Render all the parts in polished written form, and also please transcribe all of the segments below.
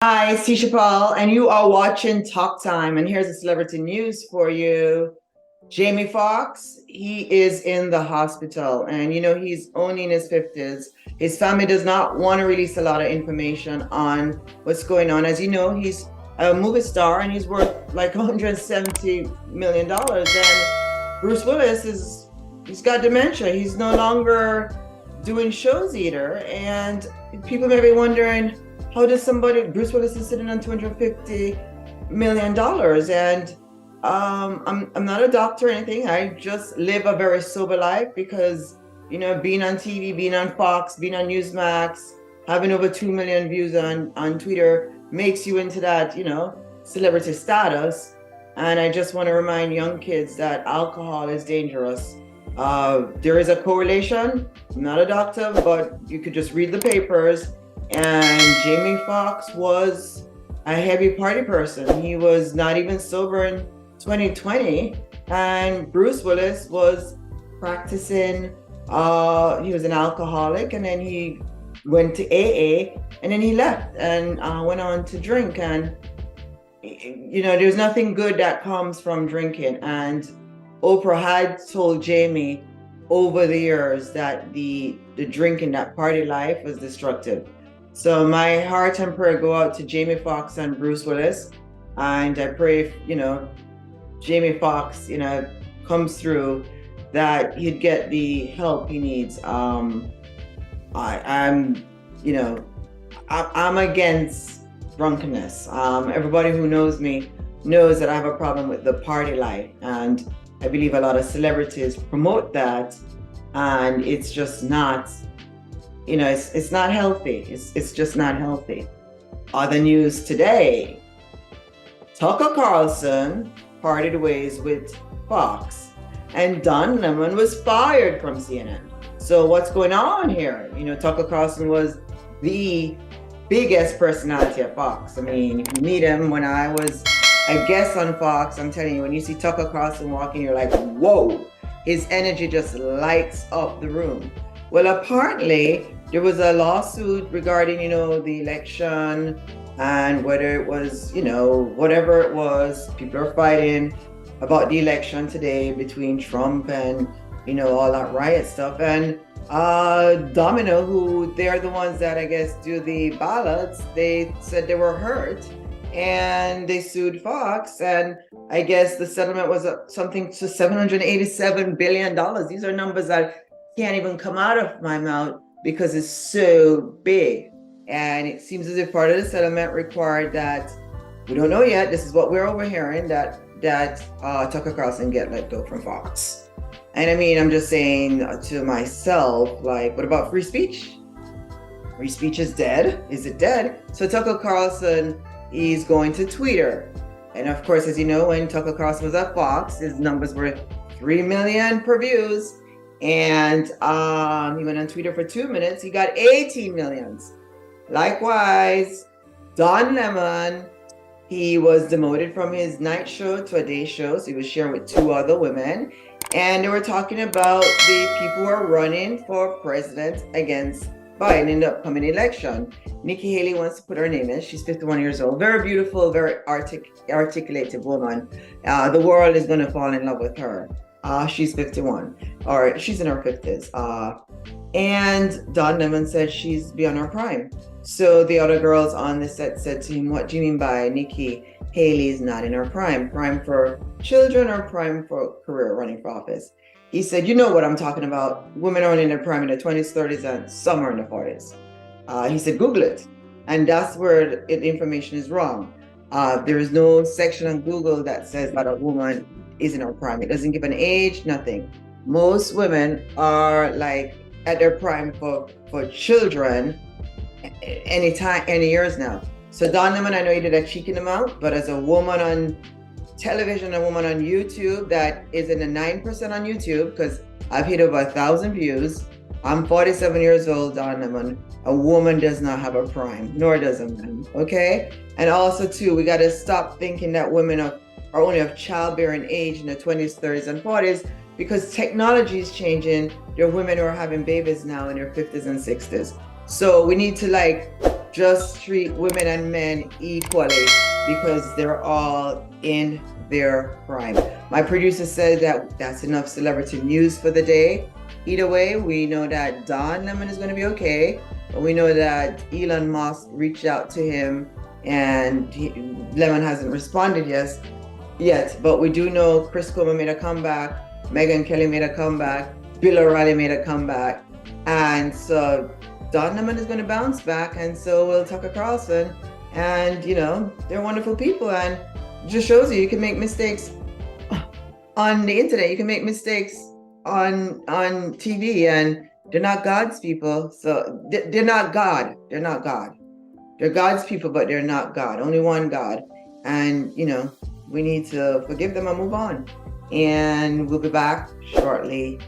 Hi, it's Tisha Paul, and you are watching Talk Time. And here's the celebrity news for you. Jamie Foxx, he is in the hospital, and he's only in his 50s. His family does not want to release a lot of information on what's going on. As you know, he's a movie star and he's worth like $170 million. And Bruce Willis he's got dementia. He's no longer doing shows either. And people may be wondering, how does Bruce Willis is sitting on $250 million? And I'm not a doctor or anything. I just live a very sober life because, being on TV, being on Fox, being on Newsmax, having over 2 million views on Twitter makes you into that, celebrity status. And I just want to remind young kids that alcohol is dangerous. There is a correlation. I'm not a doctor, but you could just read the papers. And Jamie Foxx was a heavy party person. He was not even sober in 2020. And Bruce Willis was practicing, he was an alcoholic, and then he went to AA, and then he left and went on to drink. And, there's nothing good that comes from drinking. And Oprah had told Jamie over the years that the drinking, that party life was destructive. So my heart and prayer go out to Jamie Foxx and Bruce Willis. And I pray if, Jamie Foxx, comes through, that he'd get the help he needs. I'm against drunkenness. Everybody who knows me knows that I have a problem with the party life. And I believe a lot of celebrities promote that. And it's just not, it's not healthy. It's just not healthy. Other news today: Tucker Carlson parted ways with Fox, and Don Lemon was fired from CNN. So what's going on here? Tucker Carlson was the biggest personality at Fox. I mean, if you meet him, when I was a guest on Fox, I'm telling you, when you see Tucker Carlson walking, you're like, whoa, his energy just lights up the room. Well, apparently there was a lawsuit regarding, the election, and whether it was, whatever it was, people are fighting about the election today between Trump and, all that riot stuff. And Domino, who they're the ones that I guess do the ballots, they said they were hurt and they sued Fox. And I guess the settlement was something to $787 billion. These are numbers that can't even come out of my mouth because it's so big. And it seems as if part of the settlement required that, we don't know yet, this is what we're overhearing, that Tucker Carlson get let go from Fox. And I mean, I'm just saying to myself, like, what about free speech? Free speech is dead. Is it dead? So Tucker Carlson is going to Twitter. And of course, as you know, when Tucker Carlson was at Fox, his numbers were 3 million per views. And he went on Twitter for 2 minutes. He got 18 millions. Likewise, Don Lemon, he was demoted from his night show to a day show. So he was sharing with 2 other women. And they were talking about the people who are running for president against Biden in the upcoming election. Nikki Haley wants to put her name in. She's 51 years old. Very beautiful, very articulated woman. The world is going to fall in love with her. She's 51, or she's in her 50s. And Don Lemon said she's beyond her prime. So the other girls on the set said to him, what do you mean by Nikki Haley is not in her prime? Prime for children or prime for career running for office? He said, you know what I'm talking about. Women are in their prime in their 20s, 30s, and some are in the 40s. He said, Google it. And that's where the information is wrong. There is no section on Google that says that a woman is in her prime. It doesn't give an age, nothing. Most women are like at their prime for children any years now. So Don Lemon, I know you did a cheeky amount, but as a woman on television, a woman on YouTube that is in the 9% on YouTube, because I've hit over 1,000 views. I'm 47 years old, Don Lemon. A woman does not have a prime, nor does a man, okay? And also too, we got to stop thinking that women are only of childbearing age in the 20s, 30s, and 40s, because technology is changing. There are women who are having babies now in their 50s and 60s. So we need to just treat women and men equally because they're all in their prime. My producer said that that's enough celebrity news for the day. Either way, we know that Don Lemon is going to be okay. But we know that Elon Musk reached out to him and Lemon hasn't responded yet. But we do know Chris Coleman made a comeback, Megyn Kelly made a comeback, Bill O'Reilly made a comeback. And so Don Lemon is going to bounce back, and so will Tucker Carlson. And, they're wonderful people. And it just shows you can make mistakes on the internet. You can make mistakes on TV, and they're not God's people. So they're not God. They're not God. They're God's people, but they're not God. Only one God. And, we need to forgive them and move on. And we'll be back shortly.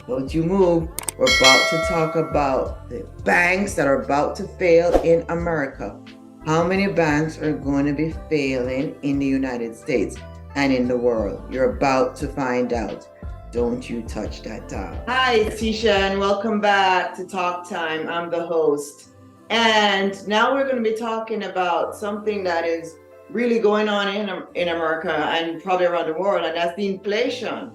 Don't you move. We're about to talk about the banks that are about to fail in America. How many banks are going to be failing in the United States and in the world? You're about to find out. Don't you touch that dial. Hi, it's Tisha, and welcome back to Talk Time. I'm the host. And now we're going to be talking about something that is really going on in America and probably around the world, and that's the inflation.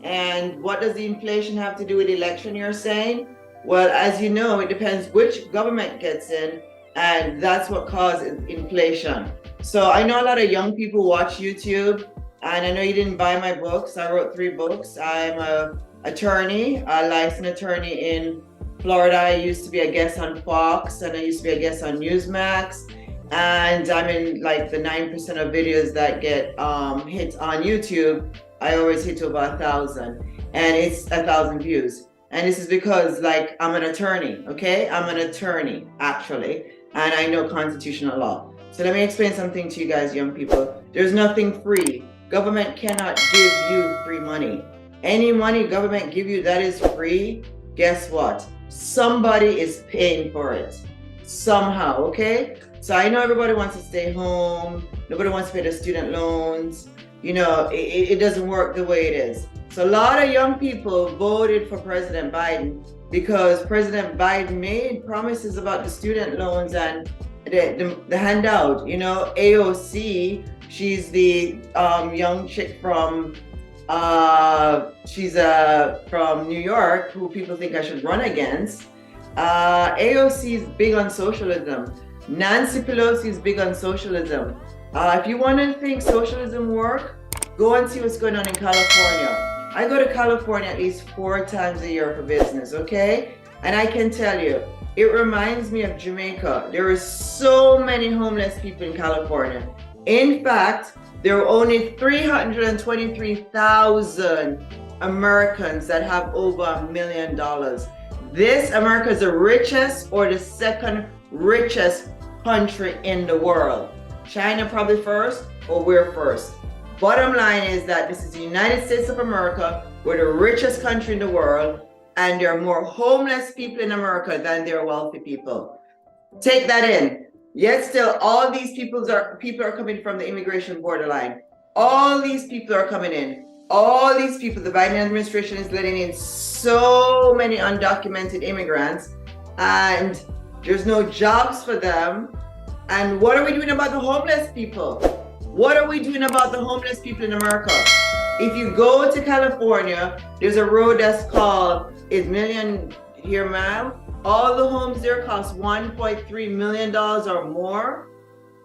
And what does the inflation have to do with the election, you're saying? Well, as you know, it depends which government gets in, and that's what causes inflation. So I know a lot of young people watch YouTube, and I know you didn't buy my books. I wrote 3 books. I'm an attorney, a licensed attorney in Florida. I used to be a guest on Fox, and I used to be a guest on Newsmax. And I'm in like the 9% of videos that get hit on YouTube. I always hit over 1,000, and it's 1,000 views. And this is because I'm an attorney, okay? I'm an attorney, actually, and I know constitutional law. So let me explain something to you guys, young people. There's nothing free. Government cannot give you free money. Any money government give you that is free, guess what? Somebody is paying for it somehow, okay? So I know everybody wants to stay home. Nobody wants to pay their student loans. It doesn't work the way it is. So a lot of young people voted for President Biden because President Biden made promises about the student loans and the handout. AOC, she's the young chick from from New York who people think I should run against. AOC is big on socialism. Nancy Pelosi is big on socialism. If you want to think socialism work, go and see what's going on in California. I go to California at least 4 times a year for business, okay? And I can tell you, it reminds me of Jamaica. There are so many homeless people in California. In fact, there are only 323,000 Americans that have over $1 million. This America is the richest or the second richest country in the world. China probably first, or we're first. Bottom line is that this is the United States of America. We're the richest country in the world, and there are more homeless people in America than there are wealthy people. Take that in. Yet still, all these people are coming from the immigration borderline. All these people are coming in. All these people, the Biden administration is letting in so many undocumented immigrants, and there's no jobs for them. And what are we doing about the homeless people? What are we doing about the homeless people in America? If you go to California, there's a road that's called Million here, ma'am. All the homes there cost $1.3 million or more.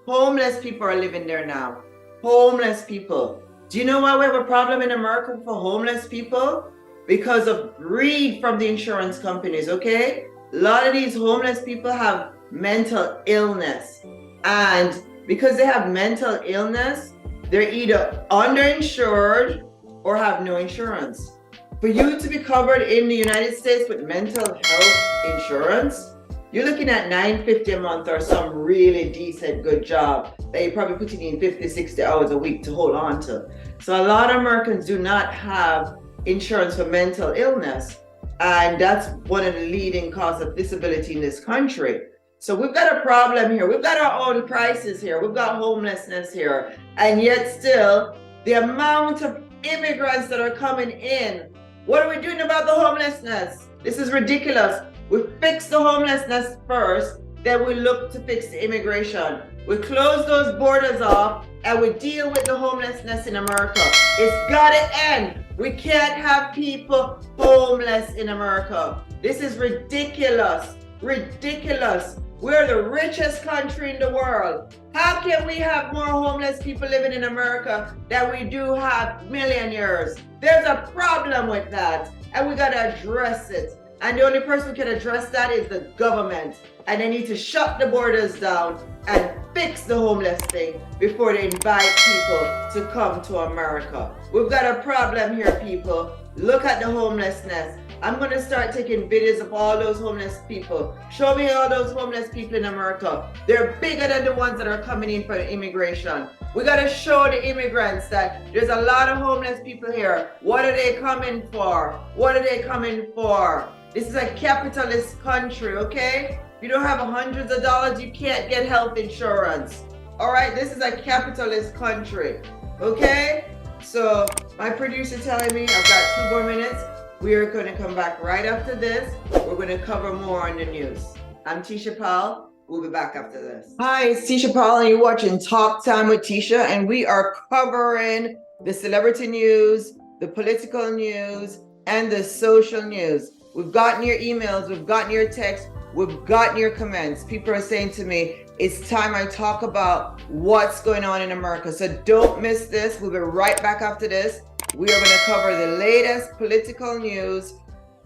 Homeless people are living there now. Homeless people. Do you know why we have a problem in America for homeless people? Because of greed from the insurance companies, okay? A lot of these homeless people have mental illness. And because they have mental illness, they're either underinsured or have no insurance. For you to be covered in the United States with mental health insurance, you're looking at $950 a month or some really decent, good job that you're probably putting in 50, 60 hours a week to hold on to. So a lot of Americans do not have insurance for mental illness. And that's one of the leading causes of disability in this country. So we've got a problem here. We've got our own crisis here. We've got homelessness here. And yet still, the amount of immigrants that are coming in, what are we doing about the homelessness? This is ridiculous. We fix the homelessness first, then we look to fix the immigration. We close those borders off and we deal with the homelessness in America. It's gotta end. We can't have people homeless in America. This is ridiculous. Ridiculous. We're the richest country in the world. How can we have more homeless people living in America than we do have millionaires? There's a problem with that, and we gotta address it. And the only person who can address that is the government. And they need to shut the borders down and fix the homeless thing before they invite people to come to America. We've got a problem here, people. Look at the homelessness. I'm going to start taking videos of all those homeless people. Show me all those homeless people in America. They're bigger than the ones that are coming in for immigration. We got to show the immigrants that there's a lot of homeless people here. What are they coming for? What are they coming for? This is a capitalist country, okay? If you don't have hundreds of dollars, you can't get health insurance. All right, this is a capitalist country, okay? So my producer telling me I've got 2 more minutes. We are going to come back right after this. We're going to cover more on the news. I'm Tisha Powell. We'll be back after this. Hi, it's Tisha Powell, and you're watching Talk Time with Tisha, and we are covering the celebrity news, the political news, and the social news. We've gotten your emails, we've gotten your texts, we've gotten your comments. People are saying to me, it's time I talk about what's going on in America. So don't miss this. We'll be right back after this. We are going to cover the latest political news,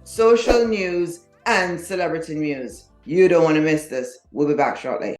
social news, and celebrity news. You don't want to miss this. We'll be back shortly.